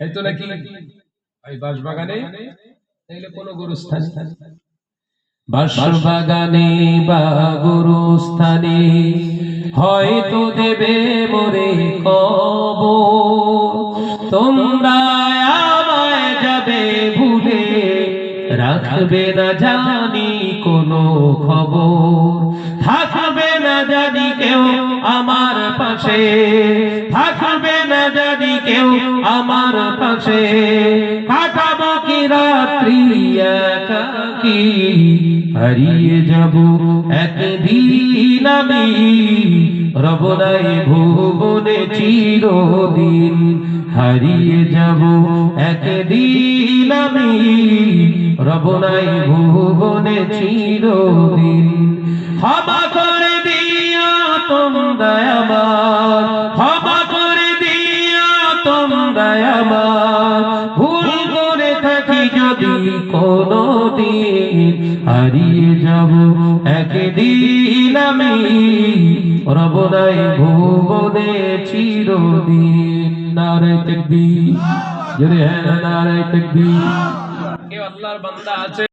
এই তো নাকি এই বাঁশবাগানে তাইলে কোন গুরুস্থান বাঁশবাগানে বা গুরুস্থানে হয়তো দেবে মোরে কবর। তোমরা আমায় যাবে ভুলে, রাখবে না জানি কোনো খবর। থাকবে না জানি কেউ আমার পাশে, থাকবে না জানি কেউ আমার পাশে। কাটাবো কি রাত্রি একাকী, হারিয়ে যাব একদিন আমি, রব নাই ভুবনে চিরদিন। হারিয়ে যাব একদিন আমি, রব নাই ভুবনে চিরদিন। ক্ষমা করে দিও তোমরা আমার, ক্ষমা করে দিও তোমরা আমার। ভুল করে থাকি যদি কোনদিন, হারিয়ে যাব একদিন আমি, রব নাই ভুবনে চিরদিন। নারে তাকবীর, জোরে হ্যাঁ নারে তাকবীর। কেউ আল্লাহর বান্দা আছে?